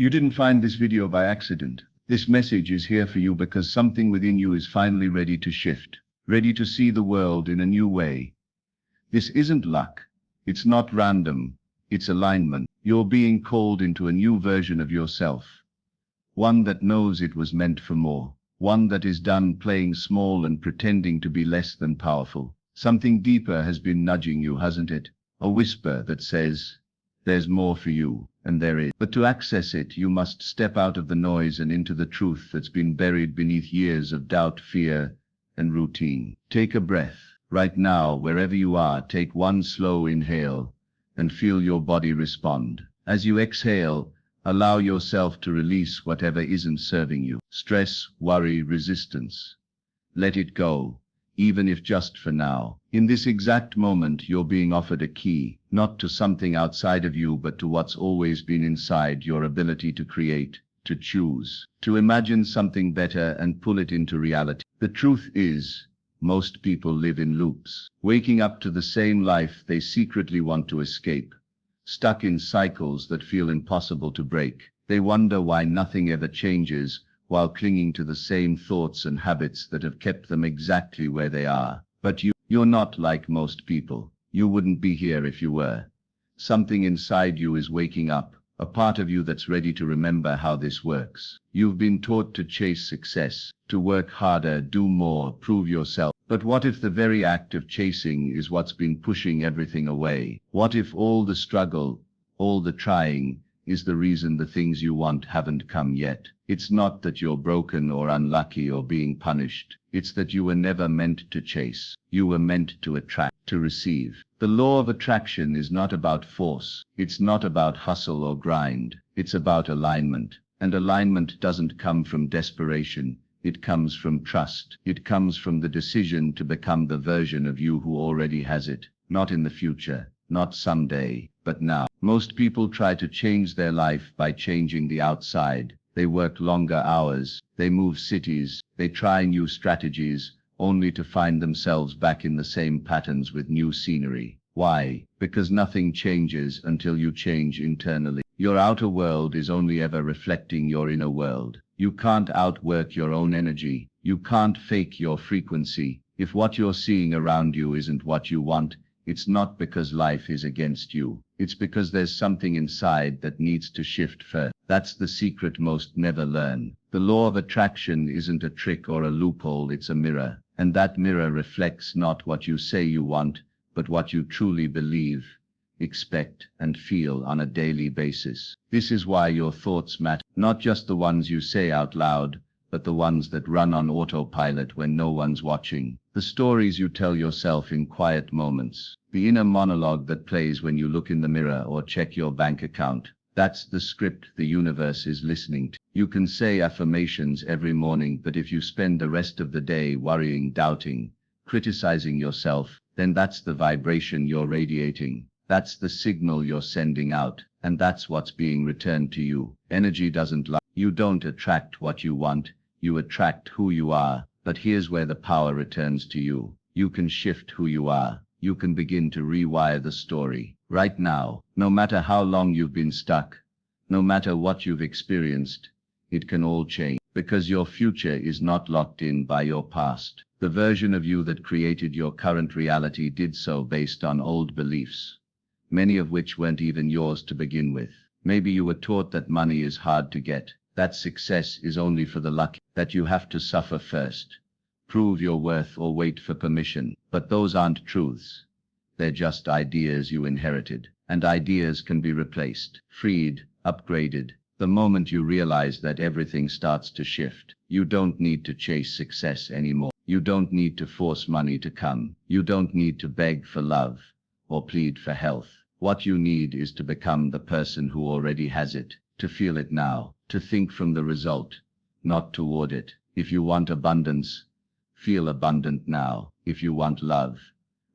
You didn't find this video by accident. This message is here for you because something within you is finally ready to shift, ready to see the world in a new way. This isn't luck. It's not random. It's alignment. You're being called into a new version of yourself. One that knows it was meant for more. One that is done playing small and pretending to be less than powerful. Something deeper has been nudging you, hasn't it? A whisper that says, there's more for you, and there is. But to access it, you must step out of the noise and into the truth that's been buried beneath years of doubt, fear, and routine. Take a breath. Right now, wherever you are, take one slow inhale and feel your body respond. As you exhale, allow yourself to release whatever isn't serving you. Stress, worry, resistance. Let it go, even if just for now. In this exact moment, you're being offered a key, not to something outside of you, but to what's always been inside: your ability to create, to choose, to imagine something better and pull it into reality. The truth is, most people live in loops, waking up to the same life they secretly want to escape, stuck in cycles that feel impossible to break. They wonder why nothing ever changes, while clinging to the same thoughts and habits that have kept them exactly where they are. But you're not like most people. You wouldn't be here if you were. Something inside you is waking up, a part of you that's ready to remember how this works. You've been taught to chase success, to work harder, do more, prove yourself. But what if the very act of chasing is what's been pushing everything away? What if all the struggle, all the trying, is the reason the things you want haven't come yet? It's not that you're broken or unlucky or being punished. It's that you were never meant to chase. You were meant to attract, to receive. The law of attraction is not about force. It's not about hustle or grind. It's about alignment. And alignment doesn't come from desperation. It comes from trust. It comes from the decision to become the version of you who already has it. Not in the future, not someday, but now. Most people try to change their life by changing the outside. They work longer hours, they move cities, they try new strategies, only to find themselves back in the same patterns with new scenery. Why? Because nothing changes until you change internally. Your outer world is only ever reflecting your inner world. You can't outwork your own energy. You can't fake your frequency. If what you're seeing around you isn't what you want, it's not because life is against you. It's because there's something inside that needs to shift first. That's the secret most never learn. The law of attraction isn't a trick or a loophole, it's a mirror. And that mirror reflects not what you say you want, but what you truly believe, expect, and feel on a daily basis. This is why your thoughts matter. Not just the ones you say out loud, but the ones that run on autopilot when no one's watching. The stories you tell yourself in quiet moments. The inner monologue that plays when you look in the mirror or check your bank account. That's the script the universe is listening to. You can say affirmations every morning, but if you spend the rest of the day worrying, doubting, criticizing yourself, then that's the vibration you're radiating. That's the signal you're sending out, and that's what's being returned to you. Energy doesn't lie. You don't attract what you want, you attract who you are. But here's where the power returns to you. You can shift who you are. You can begin to rewire the story. Right now, no matter how long you've been stuck, no matter what you've experienced, it can all change. Because your future is not locked in by your past. The version of you that created your current reality did so based on old beliefs, many of which weren't even yours to begin with. Maybe you were taught that money is hard to get, that success is only for the lucky, that you have to suffer first, prove your worth, or wait for permission. But those aren't truths. They're just ideas you inherited. And ideas can be replaced, freed, upgraded, the moment you realize that everything starts to shift. You don't need to chase success anymore. You don't need to force money to come. You don't need to beg for love or plead for health. What you need is to become the person who already has it, to feel it now, to think from the result, not toward it. If you want abundance, feel abundant now. If you want love,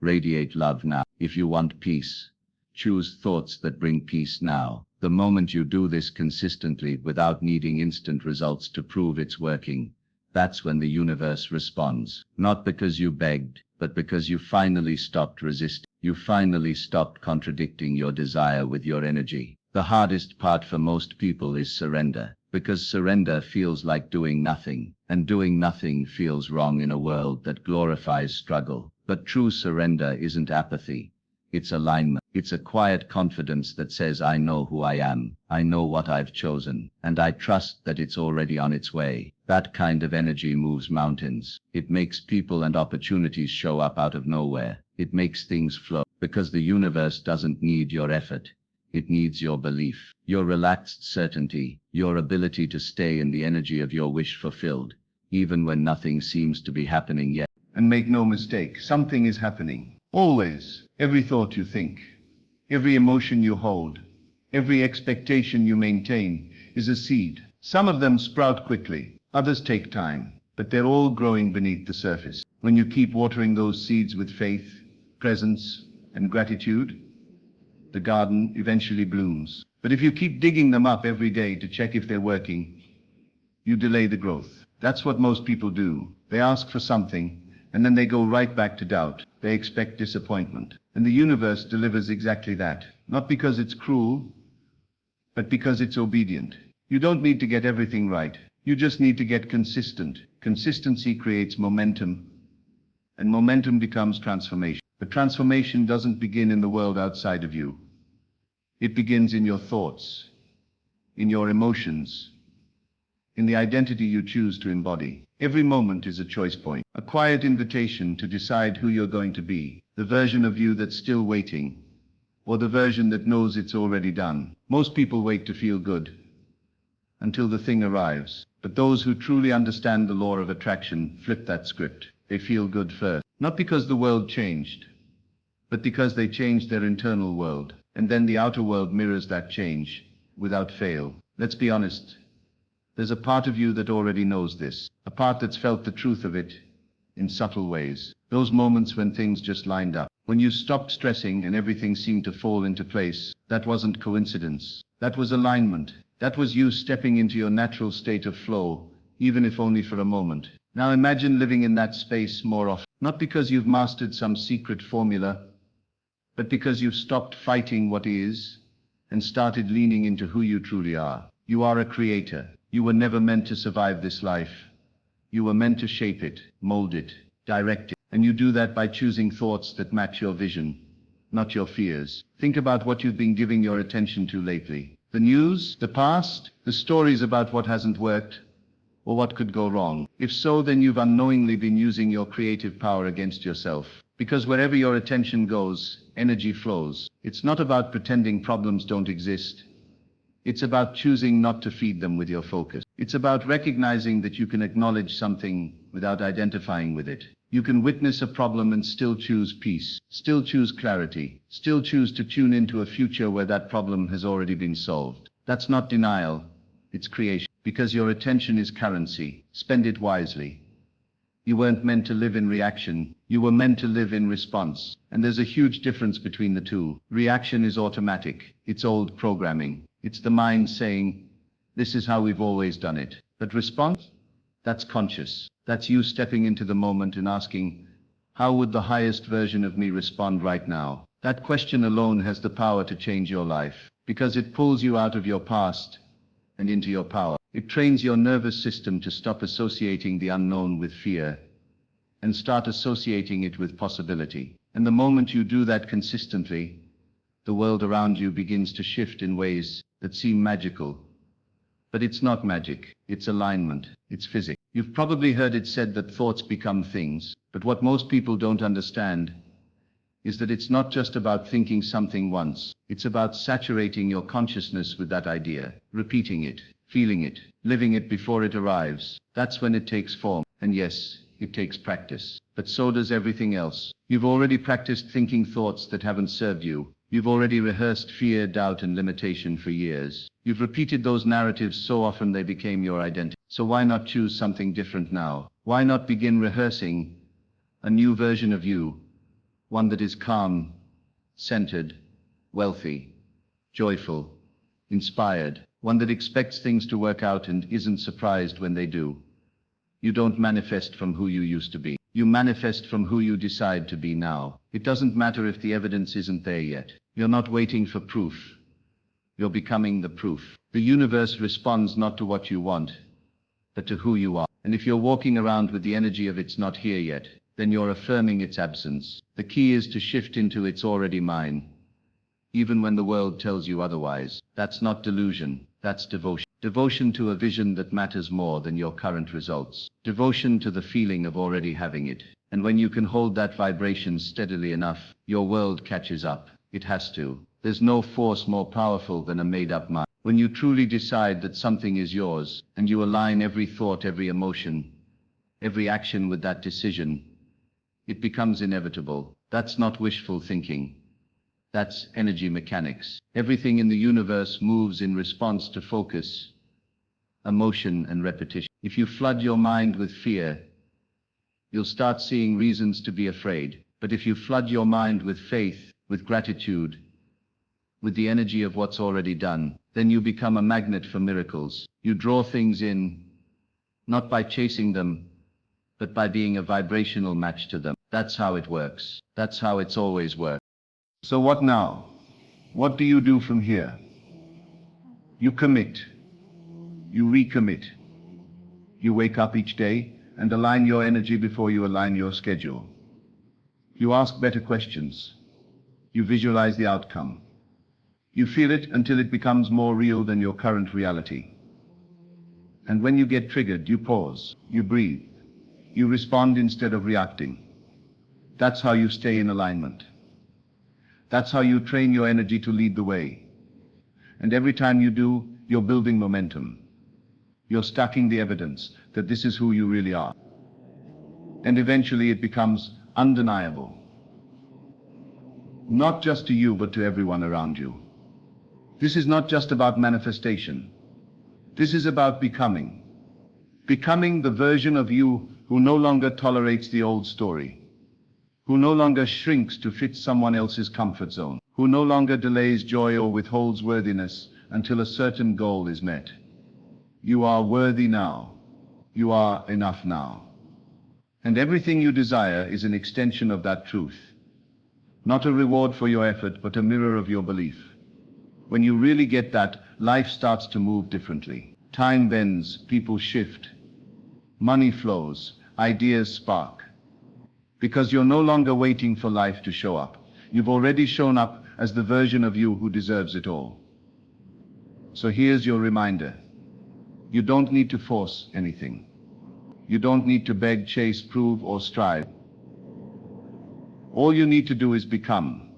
radiate love now. If you want peace, choose thoughts that bring peace now. The moment you do this consistently without needing instant results to prove it's working, that's when the universe responds. Not because you begged, but because you finally stopped resisting. You finally stopped contradicting your desire with your energy. The hardest part for most people is surrender, because surrender feels like doing nothing, and doing nothing feels wrong in a world that glorifies struggle. But true surrender isn't apathy. It's alignment. It's a quiet confidence that says, I know who I am, I know what I've chosen, and I trust that it's already on its way. That kind of energy moves mountains. It makes people and opportunities show up out of nowhere. It makes things flow, because the universe doesn't need your effort. It needs your belief, your relaxed certainty, your ability to stay in the energy of your wish fulfilled, even when nothing seems to be happening yet. And make no mistake, something is happening. Always. Every thought you think, every emotion you hold, every expectation you maintain is a seed. Some of them sprout quickly, others take time, but they're all growing beneath the surface. When you keep watering those seeds with faith, presence, and gratitude, the garden eventually blooms. But if you keep digging them up every day to check if they're working, you delay the growth. That's what most people do. They ask for something, and then they go right back to doubt. They expect disappointment. And the universe delivers exactly that. Not because it's cruel, but because it's obedient. You don't need to get everything right. You just need to get consistent. Consistency creates momentum, and momentum becomes transformation. But transformation doesn't begin in the world outside of you. It begins in your thoughts, in your emotions, in the identity you choose to embody. Every moment is a choice point, a quiet invitation to decide who you're going to be, the version of you that's still waiting, or the version that knows it's already done. Most people wait to feel good until the thing arrives. But those who truly understand the law of attraction flip that script. They feel good first, not because the world changed, but because they changed their internal world. And then the outer world mirrors that change, without fail. Let's be honest. There's a part of you that already knows this, a part that's felt the truth of it in subtle ways. Those moments when things just lined up, when you stopped stressing and everything seemed to fall into place. That wasn't coincidence. That was alignment. That was you stepping into your natural state of flow, even if only for a moment. Now imagine living in that space more often, not because you've mastered some secret formula, but because you've stopped fighting what is and started leaning into who you truly are. You are a creator. You were never meant to survive this life. You were meant to shape it, mold it, direct it. And you do that by choosing thoughts that match your vision, not your fears. Think about what you've been giving your attention to lately. The news, the past, the stories about what hasn't worked, or what could go wrong. If so, then you've unknowingly been using your creative power against yourself. Because wherever your attention goes, energy flows. It's not about pretending problems don't exist. It's about choosing not to feed them with your focus. It's about recognizing that you can acknowledge something without identifying with it. You can witness a problem and still choose peace, still choose clarity, still choose to tune into a future where that problem has already been solved. That's not denial, it's creation. Because your attention is currency, spend it wisely. You weren't meant to live in reaction, you were meant to live in response. And there's a huge difference between the two. Reaction is automatic, it's old programming. It's the mind saying, this is how we've always done it. But response? That's conscious. That's you stepping into the moment and asking, how would the highest version of me respond right now? That question alone has the power to change your life, because it pulls you out of your past and into your power. It trains your nervous system to stop associating the unknown with fear and start associating it with possibility. And the moment you do that consistently, the world around you begins to shift in ways that seem magical. But it's not magic, it's alignment, it's physics. You've probably heard it said that thoughts become things, but what most people don't understand is that it's not just about thinking something once. It's about saturating your consciousness with that idea, repeating it, feeling it, living it before it arrives. That's when it takes form. And yes, it takes practice. But so does everything else. You've already practiced thinking thoughts that haven't served you. You've already rehearsed fear, doubt, and limitation for years. You've repeated those narratives so often they became your identity. So why not choose something different now? Why not begin rehearsing a new version of you? One that is calm, centered, wealthy, joyful, inspired. One that expects things to work out and isn't surprised when they do. You don't manifest from who you used to be. You manifest from who you decide to be now. It doesn't matter if the evidence isn't there yet. You're not waiting for proof. You're becoming the proof. The universe responds not to what you want, but to who you are. And if you're walking around with the energy of it's not here yet, then you're affirming its absence. The key is to shift into it's already mine, even when the world tells you otherwise. That's not delusion, that's devotion. Devotion to a vision that matters more than your current results. Devotion to the feeling of already having it. And when you can hold that vibration steadily enough, your world catches up. It has to. There's no force more powerful than a made-up mind. When you truly decide that something is yours, and you align every thought, every emotion, every action with that decision, it becomes inevitable. That's not wishful thinking. That's energy mechanics. Everything in the universe moves in response to focus, emotion, and repetition. If you flood your mind with fear, you'll start seeing reasons to be afraid. But if you flood your mind with faith, with gratitude, with the energy of what's already done, then you become a magnet for miracles. You draw things in, not by chasing them, but by being a vibrational match to them. That's how it works. That's how it's always worked. So what now? What do you do from here? You commit. You recommit. You wake up each day and align your energy before you align your schedule. You ask better questions. You visualize the outcome. You feel it until it becomes more real than your current reality. And when you get triggered, you pause. You breathe. You respond instead of reacting. That's how you stay in alignment. That's how you train your energy to lead the way. And every time you do, you're building momentum. You're stacking the evidence that this is who you really are. And eventually it becomes undeniable. Not just to you, but to everyone around you. This is not just about manifestation. This is about becoming. Becoming the version of you who no longer tolerates the old story, who no longer shrinks to fit someone else's comfort zone, who no longer delays joy or withholds worthiness until a certain goal is met. You are worthy now. You are enough now. And everything you desire is an extension of that truth. Not a reward for your effort, but a mirror of your belief. When you really get that, life starts to move differently. Time bends, people shift, money flows, ideas spark. Because you're no longer waiting for life to show up. You've already shown up as the version of you who deserves it all. So here's your reminder. You don't need to force anything. You don't need to beg, chase, prove, or strive. All you need to do is become.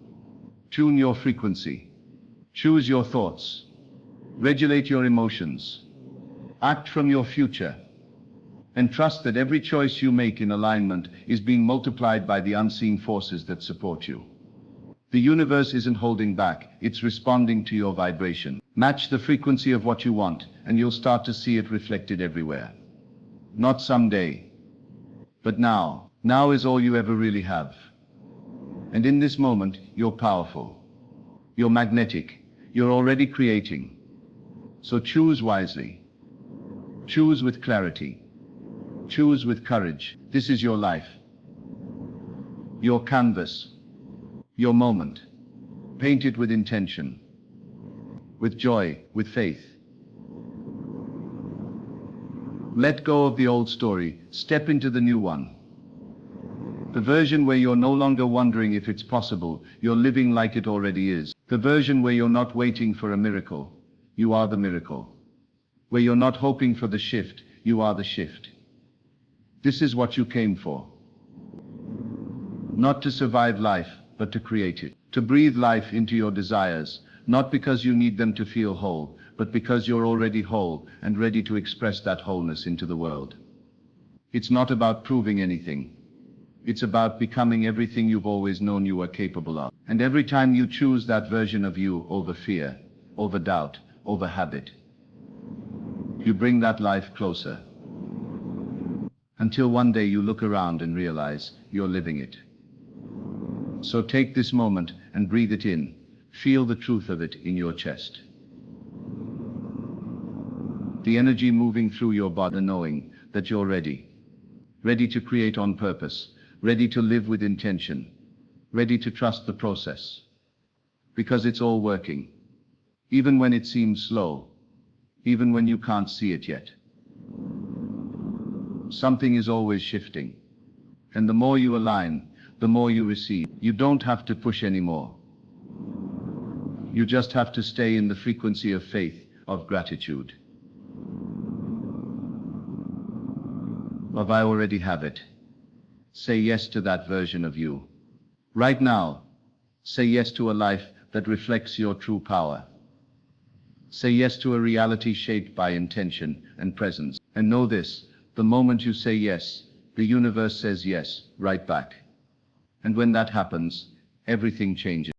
Tune your frequency. Choose your thoughts. Regulate your emotions. Act from your future. And trust that every choice you make in alignment is being multiplied by the unseen forces that support you. The universe isn't holding back, it's responding to your vibration. Match the frequency of what you want, and you'll start to see it reflected everywhere. Not someday, but now. Now is all you ever really have. And in this moment, you're powerful. You're magnetic. You're already creating. So choose wisely. Choose with clarity. Choose with courage. This is your life. Your canvas. Your moment. Paint it with intention. With joy, with faith. Let go of the old story. Step into the new one. The version where you're no longer wondering if it's possible, you're living like it already is. The version where you're not waiting for a miracle, you are the miracle. Where you're not hoping for the shift, you are the shift. This is what you came for. Not to survive life, but to create it. To breathe life into your desires, not because you need them to feel whole, but because you're already whole and ready to express that wholeness into the world. It's not about proving anything. It's about becoming everything you've always known you were capable of. And every time you choose that version of you over fear, over doubt, over habit, you bring that life closer. Until one day you look around and realize you're living it. So take this moment and breathe it in. Feel the truth of it in your chest. The energy moving through your body, knowing that you're ready. Ready to create on purpose. Ready to live with intention. Ready to trust the process. Because it's all working. even when it seems slow, even when you can't see it yet. Something is always shifting. And the more you align, the more you receive. You don't have to push anymore. You just have to stay in the frequency of faith, of gratitude. Of I already have it. Say yes to that version of you. Right now, say yes to a life that reflects your true power. Say yes to a reality shaped by intention and presence. And know this, the moment you say yes, the universe says yes, right back. And when that happens, everything changes.